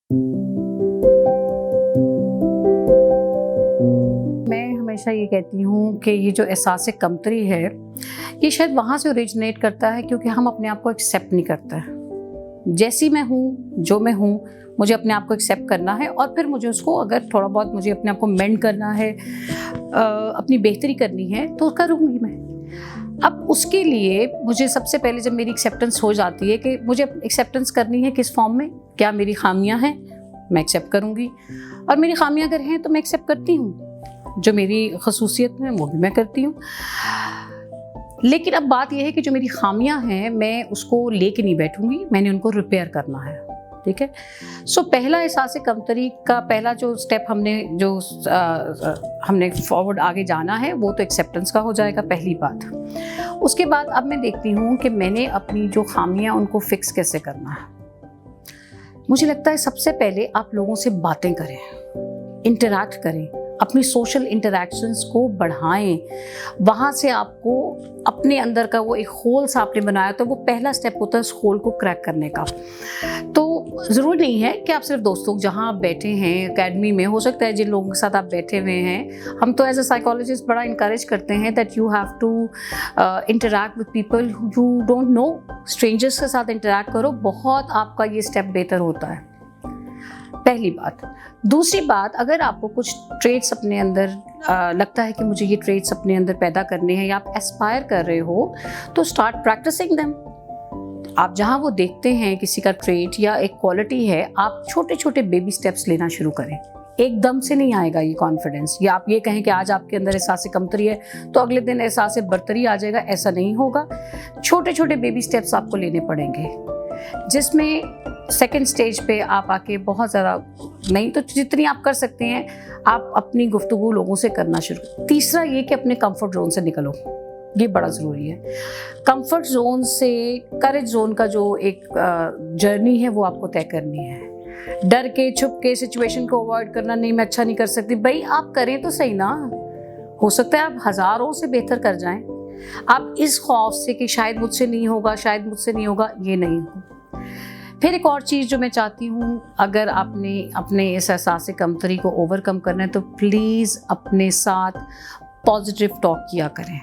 मैं हमेशा ये कहती हूँ कि ये जो एहसास कमतरी है, ये शायद वहाँ से ओरिजिनेट करता है क्योंकि हम अपने आप को एक्सेप्ट नहीं करते हैं। जैसी मैं हूँ, जो मैं हूँ, मुझे अपने आप को एक्सेप्ट करना है और फिर मुझे उसको, अगर थोड़ा बहुत मुझे अपने आप को मेंड करना है, अपनी बेहतरी करनी है, तो करूँगी मैं। अब उसके लिए मुझे सबसे पहले जब मेरी एक्सेप्टेंस हो जाती है कि मुझे एक्सेप्टेंस करनी है किस फॉर्म में, क्या मेरी खामियां हैं, मैं एक्सेप्ट करूँगी, और मेरी खामियां अगर हैं तो मैं एक्सेप्ट करती हूँ, जो मेरी खसूसियत है वो भी मैं करती हूँ। लेकिन अब बात यह है कि जो मेरी खामियां हैं मैं उसको लेके नहीं बैठूंगी, मैंने उनको रिपेयर करना है। ठीक है। सो पहला एहसास कमतरी का पहला जो स्टेप हमने फॉरवर्ड आगे जाना है वो तो एक्सेप्टेंस का हो जाएगा, पहली बात। उसके बाद अब मैं देखती हूँ कि मैंने अपनी जो खामियां उनको फिक्स कैसे करना है। मुझे लगता है सबसे पहले आप लोगों से बातें करें, इंटरैक्ट करें, अपनी सोशल इंटरैक्शंस को बढ़ाएं। वहाँ से आपको अपने अंदर का वो एक होल सा आपने बनाया, तो वो पहला स्टेप होता है उस होल को क्रैक करने का। तो ज़रूरी नहीं है कि आप सिर्फ दोस्तों जहाँ आप बैठे हैं एकेडमी में, हो सकता है जिन लोगों के साथ आप बैठे हुए हैं, हम तो एज अ साइकोलॉजिस्ट बड़ा इंकरेज करते हैं that you have to interact with people you don't know. Strangers के साथ इंटरैक्ट करो, बहुत आपका ये स्टेप बेहतर होता है, पहली बात। दूसरी बात, अगर आपको कुछ ट्रेट्स अपने अंदर लगता है कि मुझे ये ट्रेट्स अपने अंदर पैदा करने हैं या आप एस्पायर कर रहे हो, तो स्टार्ट प्रैक्टिसिंग देम। आप जहाँ वो देखते हैं किसी का ट्रेट या एक क्वालिटी है, आप छोटे छोटे बेबी स्टेप्स लेना शुरू करें। एकदम से नहीं आएगा ये कॉन्फिडेंस, या आप ये कहें कि आज आपके अंदर एहसास कमतरी है तो अगले दिन एहसास बरतरी आ जाएगा, ऐसा नहीं होगा। छोटे छोटे बेबी स्टेप्स आपको लेने पड़ेंगे, जिसमें सेकेंड स्टेज पे आप आके बहुत ज़्यादा नहीं तो जितनी आप कर सकते हैं आप अपनी गुफ्तगू लोगों से करना शुरू। तीसरा ये कि अपने कंफर्ट जोन से निकलो, ये बड़ा ज़रूरी है। कंफर्ट जोन से करेज जोन का जो एक जर्नी है वो आपको तय करनी है। डर के छुप के सिचुएशन को अवॉइड करना, नहीं मैं अच्छा नहीं कर सकती, भाई आप करें तो सही ना, हो सकता है आप हज़ारों से बेहतर कर जाएं। आप इस खौफ से कि शायद मुझसे नहीं होगा, शायद मुझसे नहीं होगा, ये नहीं हो। फिर एक और चीज़ जो मैं चाहती हूँ, अगर आपने अपने इस एहसास कमतरी को ओवरकम करना है तो प्लीज़ अपने साथ पॉजिटिव टॉक किया करें।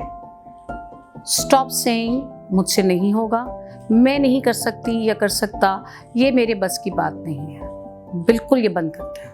स्टॉप सेइंग मुझसे नहीं होगा, मैं नहीं कर सकती या कर सकता, ये मेरे बस की बात नहीं है। बिल्कुल ये बंद करते हैं।